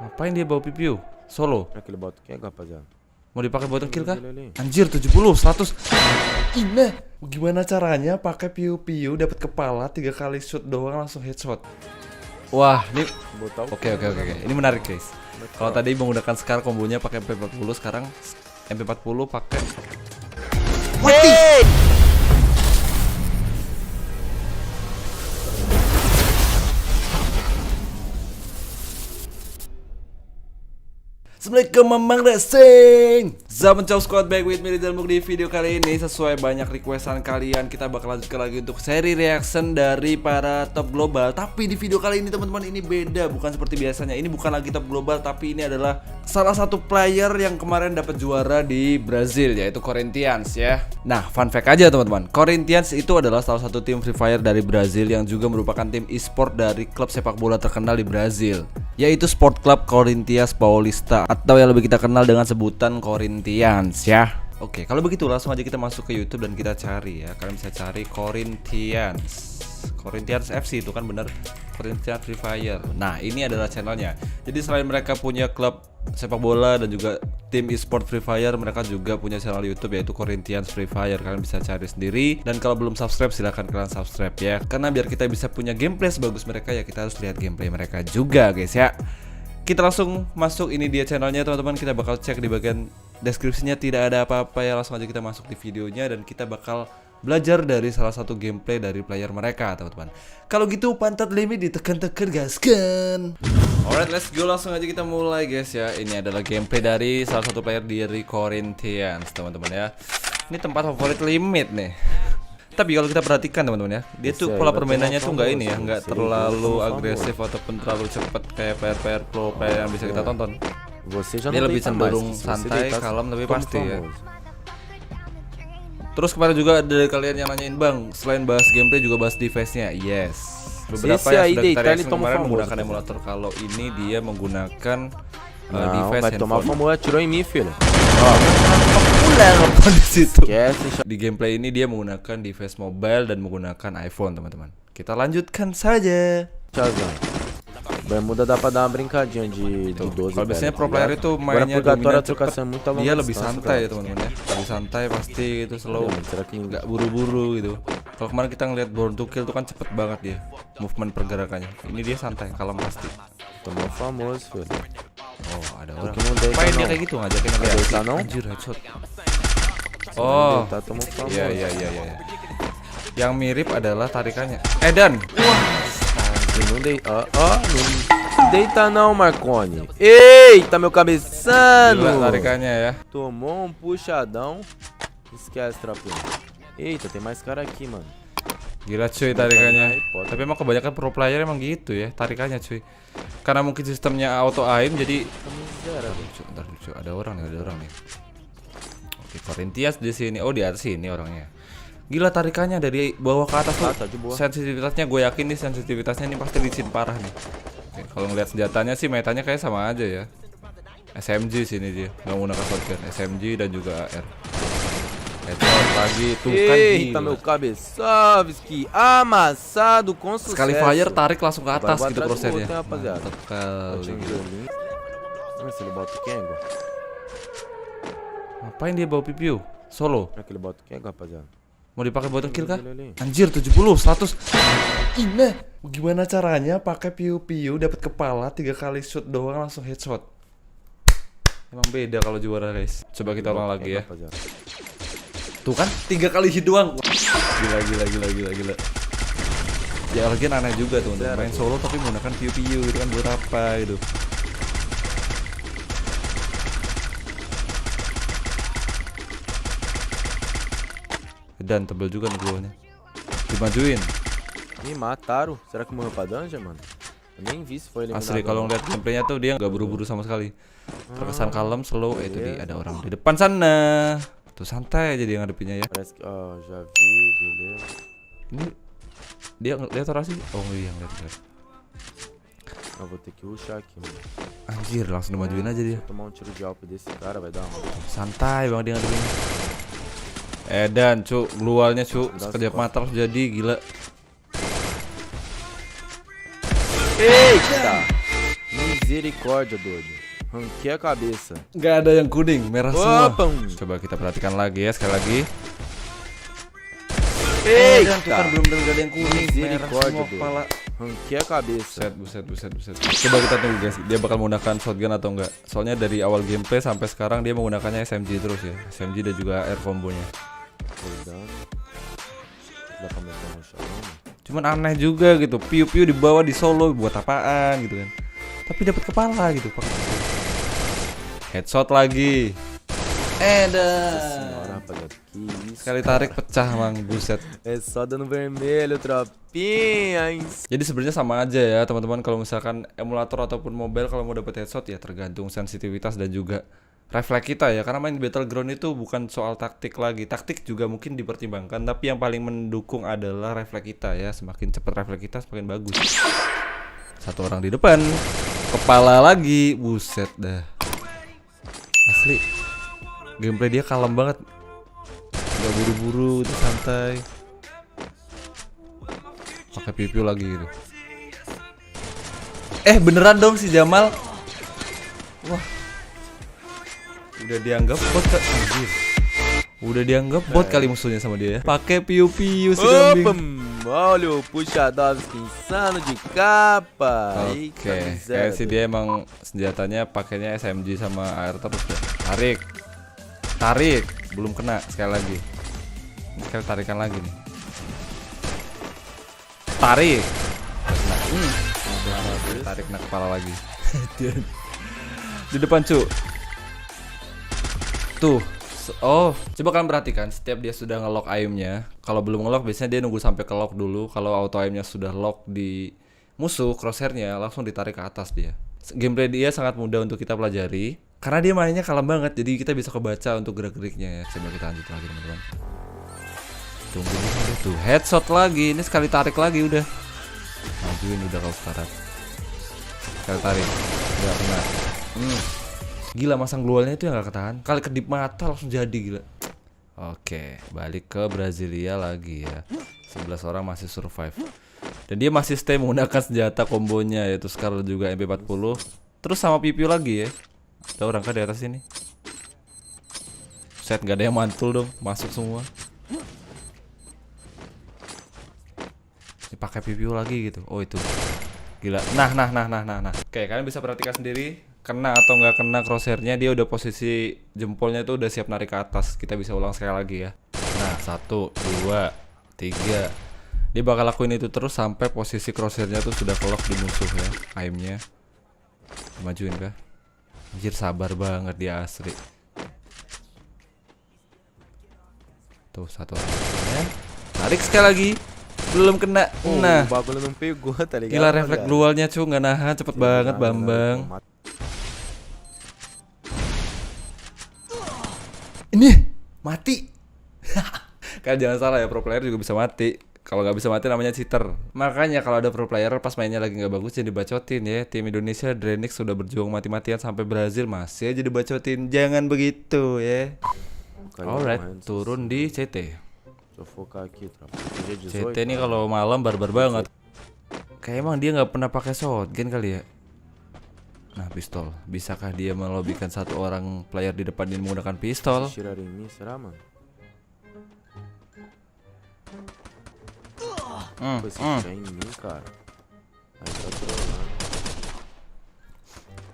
Ngapain dia bawa pipiu? Solo. Aquele bota o que, rapaziada? Mau dipakai buat kill kah? Ele ali. Anjir 70, 100. Ine, gimana caranya pakai piu-piu dapat kepala 3 kali shoot doang langsung headshot. Wah, ini Botar o oke. Ini menarik, guys. Kalau tadi menggunakan Scar kombonya pakai MP40, sekarang MP40 pakai mati. Assalamualaikum Mamang Racing. Zaman Chow Squad back with me Rizal Muk. Di video kali ini sesuai banyak requestan kalian, kita bakal lanjutkan lagi untuk seri reaction dari para top global. Tapi di video kali ini teman-teman, ini beda, bukan seperti biasanya. Ini bukan lagi top global, tapi ini adalah salah satu player yang kemarin dapat juara di Brazil, yaitu Corinthians ya. Nah, fun fact aja teman-teman, Corinthians itu adalah salah satu tim Free Fire dari Brazil yang juga merupakan tim e-sport dari klub sepak bola terkenal di Brazil, yaitu Sport Club Corinthians Paulista, atau yang lebih kita kenal dengan sebutan Corinthians ya. Oke, kalau begitu langsung aja kita masuk ke YouTube dan kita cari ya. Kalian bisa cari Corinthians FC, itu kan bener, Corinthians Free Fire. Nah, ini adalah channelnya. Jadi selain mereka punya klub sepak bola dan juga tim e-sport Free Fire, mereka juga punya channel YouTube yaitu Corinthians Free Fire. Kalian bisa cari sendiri, dan kalau belum subscribe silahkan kalian subscribe ya, karena biar kita bisa punya gameplay sebagus mereka ya, kita harus lihat gameplay mereka juga guys ya. Kita langsung masuk, ini dia channelnya teman-teman. Kita bakal cek di bagian deskripsinya, tidak ada apa-apa ya. Langsung aja kita masuk di videonya dan kita bakal belajar dari salah satu gameplay dari player mereka teman-teman. Kalau gitu pantat limit ditekan-tekan gaskan. Alright, let's go, langsung aja kita mulai guys ya. Ini adalah gameplay dari salah satu player dari Corinthians teman-teman ya. Ini tempat favorit limit nih. Tapi kalau kita perhatikan teman-teman ya, dia tuh pola permainannya tuh nggak ini ya, nggak terlalu agresif ataupun terlalu cepat kayak player pro player yang bisa kita tonton. Dia lebih cenderung santai, kalem, tapi pasti ya. Terus kemarin juga ada dari kalian yang nanyain, Bang, selain bahas gameplay juga bahas device-nya. Yes. Beberapa yang sudah kita reaction kemarin menggunakan emulator. Kalau ini dia menggunakan device handphone. Famoso atirou em mim, filho. Di situ. Esquece, Di gameplay ini dia menggunakan device mobile dan menggunakan iPhone teman-teman. Kita lanjutkan saja. Chazão. Bermuda dá pra dar uma brincadinha de 12. Kalau biasanya pro player itu mainnya Purgatório dominan cepat, dia lebih santai ya teman-teman ya. Lebih santai pasti gitu, slow, nggak buru-buru gitu. Kalau kemarin kita ngeliat Born to Kill itu kan cepet banget dia movement pergerakannya. Ini dia santai, kalem pasti. Tomou famoso, filho. Oh, ada orang. Main Main dia kayak gitu ngajakin reaksi. Anjir, headshot. Oh, Tomou famoso. iya. Yang mirip adalah tarikannya. Edan. Não deita. Não deita não, Marconi. Eita, meu cabeçano. Gila tarikannya ya. Tomou um puxadão. Esquece, trapinho. Eita, tem mais cara aqui, mano. Gila cuy tarikannya. Tapi emang kebanyakan pro player emang gitu ya tarikannya cuy. Karena mungkin sistemnya auto aim jadi. Bentar, cuy, ada orang nih. Oke, Corinthians di sini. Oh, di atas sini orangnya. Gila tarikannya dari bawah ke atas tuh. Sensitivitasnya gue yakin nih, sensitivitasnya ini pasti licin parah nih. Oke, kalau ngeliat senjatanya sih metanya kayak sama aja ya. SMG sini dia, nggak menggunakan shotgun, SMG dan juga AR. Headshot lagi tuh kan. Eita, meu cabeçovski. Amassado com sucesso. Sekali fire tarik langsung ke atas gitu prosesnya. Rapaziada. Mantap kali gitu. Se ele bota o Kengo. Ngapain dia bawa pipiu? Solo. Aquele bota o Kengo, rapaziada. Mau dipakai buat kill kah? Ele ali. Anjir 70, 100. Ine, gimana caranya pakai piu-piu dapat kepala 3 kali shoot doang langsung headshot. Emang beda kalau juara guys. Coba kita ulang lagi ya. Tuh kan 3 kali hit doang. Gila. Ya lagi aneh juga tuh, main solo tapi menggunakan piu-piu itu kan buat apa itu. Dan tebel juga nih bawahnya. Dimajuin. Ih, mataram. Será que morreu pra dungeon, mano? Eu nem vi se foi eliminado. Asli kalau ngeliat gameplaynya tuh dia nggak buru-buru sama sekali. Terkesan kalem, slow. Itu dia ada orang di depan sana. Tuh santai aja dia ngadepinnya ya. Parece que, já vi, beleza. Ini dia lihat orang sih. Oh iya ngeliat. Vou ter que rushar aqui, mano. Anjir, langsung dimajuin aja dia. Se eu tomar um tiro de alvo desse cara, vai dar uma. Santai bang dia ngadepinnya. Edan cu, glualnya cu, sekejap mata langsung jadi, gila. Eita! Não Misericórdia, doido. Ranquei a cabeça. Nggak ada yang kuning, merah semua. Opa! Coba kita perhatikan lagi ya, sekali lagi. Eita! Tuh kan belum ada yang kuning, merah Misericórdia, semua doido. kepala. Ranquei a cabeça. Buset. Coba kita tunggu guys, dia bakal menggunakan shotgun atau enggak. Soalnya dari awal gameplay sampai sekarang dia menggunakannya SMG terus ya. SMG dan juga air combonya. Cuidado. Dá pra meter no chão, mano? Cuman aneh juga gitu, piu-piu di bawah di solo buat apaan gitu kan. Tapi dapat kepala gitu, pakai headshot lagi. Senhora, rapaziada, que isso? Sekali tarik pecah mang, buset. É só dano vermelho, tropinha. Jadi sebenarnya sama aja ya teman-teman, kalau misalkan emulator ataupun mobile kalau mau dapat headshot ya tergantung sensitivitas dan juga refleks kita ya. Karena main Battleground itu bukan soal taktik lagi. Taktik juga mungkin dipertimbangkan, tapi yang paling mendukung adalah refleks kita ya. Semakin cepat refleks kita semakin bagus. Satu orang di depan, kepala lagi, buset dah. Asli, gameplay dia kalem banget, gak buru-buru, itu santai. Pakai pipiu lagi gitu. Beneran dong si Jamal. Wah, udah dianggap bot anjir. Udah dianggap bot kali musuhnya sama dia ya. Pakai piu-piu si kambing. Olha o Puxadovski insano de capa. Oke, kayak sih dia emang senjatanya pakainya SMG sama AR terus ya. Tarik, belum kena sekali lagi. Ini sekali tarikan lagi nih. Tarik, tarik kena kepala lagi. Di depan cu. Tuh. Oh, coba kalian perhatikan setiap dia sudah nge-lock aimnya. Kalau belum nge-lock biasanya dia nunggu sampai ke lock dulu. Kalau auto aimnya sudah lock di musuh, crosshairnya langsung ditarik ke atas dia. Gameplay dia sangat mudah untuk kita pelajari karena dia mainnya kalem banget, jadi kita bisa kebaca untuk gerak-geriknya ya. Coba kita lanjut lagi teman-teman. Tunggu dulu tuh, headshot lagi. Ini sekali tarik lagi udah. Majuin udah kalau sekarang. Sekali tarik. Udah kena. Gila, masang glualnya itu yang gak ketahan. Kali kedip mata langsung jadi, gila. Oke, balik ke Brasilia lagi ya. 11 orang masih survive. Dan dia masih stay menggunakan senjata kombonya, yaitu Scar juga MP40. Terus sama pipiu lagi ya. Ada orang kan di atas sini. Set, gak ada yang mantul dong. Masuk semua. Ini pakai pipiu lagi gitu. Oh itu. Gila. Nah. Oke, kalian bisa perhatikan sendiri. Kena atau nggak kena crosshairnya, dia udah posisi jempolnya itu udah siap narik ke atas. Kita bisa ulang sekali lagi ya. Nah, 1, 2, 3. Dia bakal lakuin itu terus sampai posisi crosshairnya tuh sudah ke lock di musuh ya. Aimnya majuin kah? Anjir, sabar banget dia asli. Tuh satu orang. Tarik sekali lagi. Belum kena. Nah, o bagulho não pegou, tá ligado? gila refleks dualnya cu, nggak nahan, cepet banget Bambang. Ini mati. Kan jangan salah ya, pro player juga bisa mati. Kalau nggak bisa mati namanya cheater. Makanya kalau ada pro player pas mainnya lagi nggak bagus jadi dibacotin ya. Tim Indonesia Drenix sudah berjuang mati-matian sampai Brazil masih aja dibacotin. Jangan begitu ya. Alright, turun di CT. CT ini kalau malam barbar banget. Kayak emang dia nggak pernah pakai shotgun kali ya. Nah, pistol. Bisakah dia melobikan satu orang player di depan ini menggunakan pistol?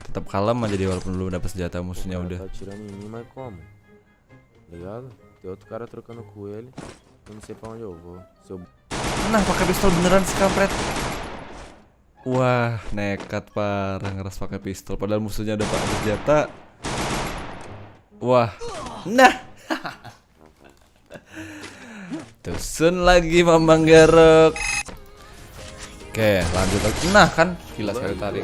Tetap kalem aja dia walaupun belum dapat senjata musuhnya udah. Nah, pakai pistol beneran si kampret. Wah, nekat parah ngeras pakai pistol padahal musuhnya udah pakai senjata. Wah. Nah. Tusun lagi Mamang Garok. Oke, lanjut lagi. Nah, kan gila sekali tarik.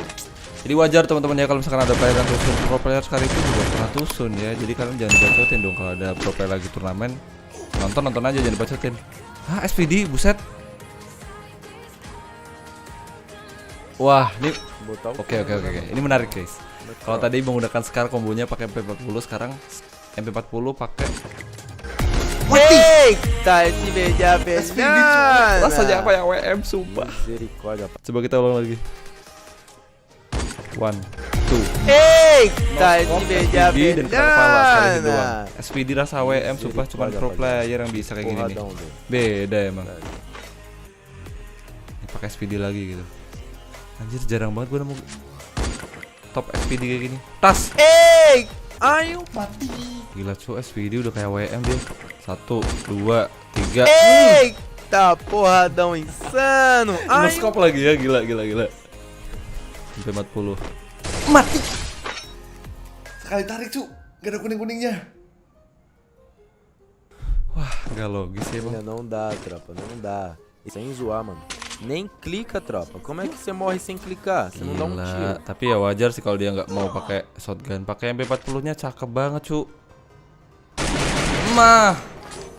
Jadi wajar teman-teman ya kalau misalkan ada player yang tusun. Pro player sekali itu juga pernah tusun ya. Jadi kalian jangan dibacotin dong kalau ada pro player lagi turnamen. Nonton aja jangan dibacotin. Hah, SPD buset. Wah, ini oke. Ini menarik guys. Kalau tadi menggunakan Scar kombonya pakai MP40, sekarang MP40 pakai Eita, esse beija-beijana. rasanya apa ya WM sumpah. Misericórdia. Coba kita ulang lagi. One, two. Kita ini SPD dan kena kepala sekali hit doang. beda. SPD rasa WM sumpah cuma pro player yang bisa kayak gini nih. Beda emang. Ini pakai SPD lagi gitu. Anjir jarang banget gue nemu top SPD kayak gini. Tas. Ayo mati. Gila cu, SPD udah kayak WM dia. 1, 2, 3. Eita porradão insano. Ai, Nge-scope lagi ya, gila. Sampai 40. Mati. Sekali tarik cu, gak ada kuning-kuningnya. Wah, gak logis ya bang. não dá, tropa, não dá. Sem zoar, mano. Nem clica, tropa. Como é que você morre sem clicar? Você não dá um tiro. Tapi ya wajar sih kalau dia nggak mau pakai shotgun. Pakai MP40-nya cakep banget cu.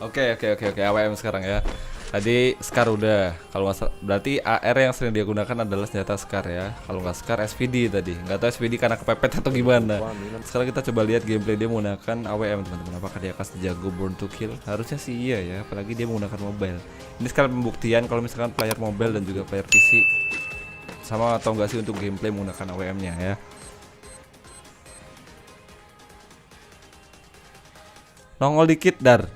Oke, AWM sekarang ya. Tadi Scar udah. Kalau berarti AR yang sering dia gunakan adalah senjata Scar ya. Kalau nggak Scar SPD tadi. Nggak tahu SPD karena kepepet atau gimana. Sekarang kita coba lihat gameplay dia menggunakan AWM teman-teman. Apakah dia akan sejago Born to Kill? Harusnya sih iya ya. Apalagi dia menggunakan mobile. Ini sekali pembuktian kalau misalkan player mobile dan juga player PC sama atau enggak sih untuk gameplay menggunakan AWM-nya ya. Nongol dikit dar.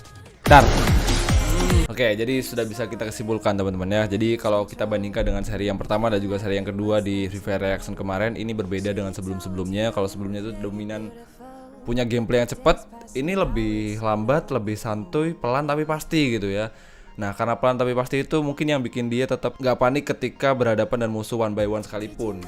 Oke, jadi sudah bisa kita kesimpulkan teman-teman ya. Jadi kalau kita bandingkan dengan seri yang pertama dan juga seri yang kedua di Free Fire Reaction kemarin, ini berbeda dengan sebelum-sebelumnya. Kalau sebelumnya itu dominan punya gameplay yang cepat, ini lebih lambat, lebih santuy, pelan tapi pasti gitu ya. Nah, karena pelan tapi pasti itu mungkin yang bikin dia tetap nggak panik ketika berhadapan dan musuh one by one sekalipun.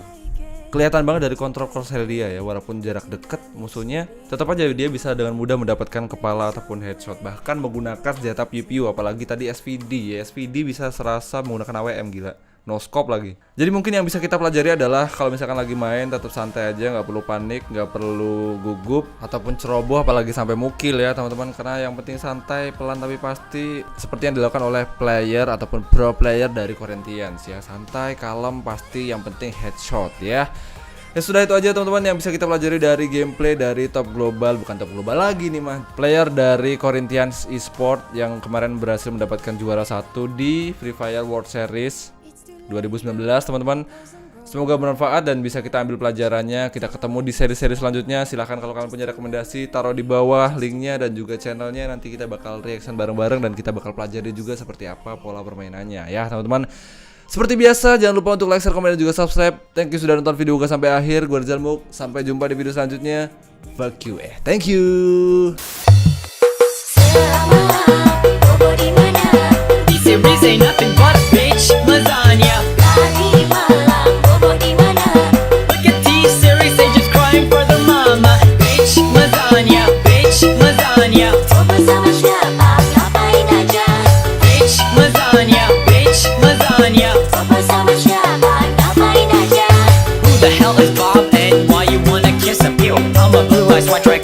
Kelihatan banget dari kontrol crosshair dia ya, walaupun jarak dekat musuhnya tetap aja dia bisa dengan mudah mendapatkan kepala ataupun headshot, bahkan menggunakan senjata piu-piu. Apalagi tadi SPD ya, SPD bisa serasa menggunakan AWM, gila. No scope lagi. Jadi mungkin yang bisa kita pelajari adalah kalau misalkan lagi main tetap santai aja, nggak perlu panik, nggak perlu gugup ataupun ceroboh, apalagi sampai mukil ya teman-teman. Karena yang penting santai, pelan tapi pasti, seperti yang dilakukan oleh player ataupun pro player dari Corinthians ya. Santai, kalem, pasti, yang penting headshot ya. Ya sudah, itu aja teman-teman yang bisa kita pelajari dari gameplay dari top global, bukan top global lagi nih mah, player dari Corinthians Esport yang kemarin berhasil mendapatkan juara 1 di Free Fire World Series 2019 teman-teman. Semoga bermanfaat dan bisa kita ambil pelajarannya. Kita ketemu di seri-seri selanjutnya. Silahkan kalau kalian punya rekomendasi taruh di bawah linknya dan juga channelnya. Nanti kita bakal reaction bareng-bareng dan kita bakal pelajari juga seperti apa pola permainannya ya teman-teman. Seperti biasa jangan lupa untuk like, share, komen dan juga subscribe. Thank you sudah nonton video gue sampai akhir. Gue Rizal Muk. Sampai jumpa di video selanjutnya. Fuck you thank you. Series ain't nothing but a bitch lasagna. Lagi malam bobo di mana? Look at T-Series, they just crying for their mama. Bitch lasagna, bitch lasagna. Kau bersama siapa? Ngapain aja? Bitch lasagna, bitch lasagna. Kau bersama siapa? Ngapain aja? Who the hell is Bob and why you wanna kiss a pew? I'm a blue-eyed white track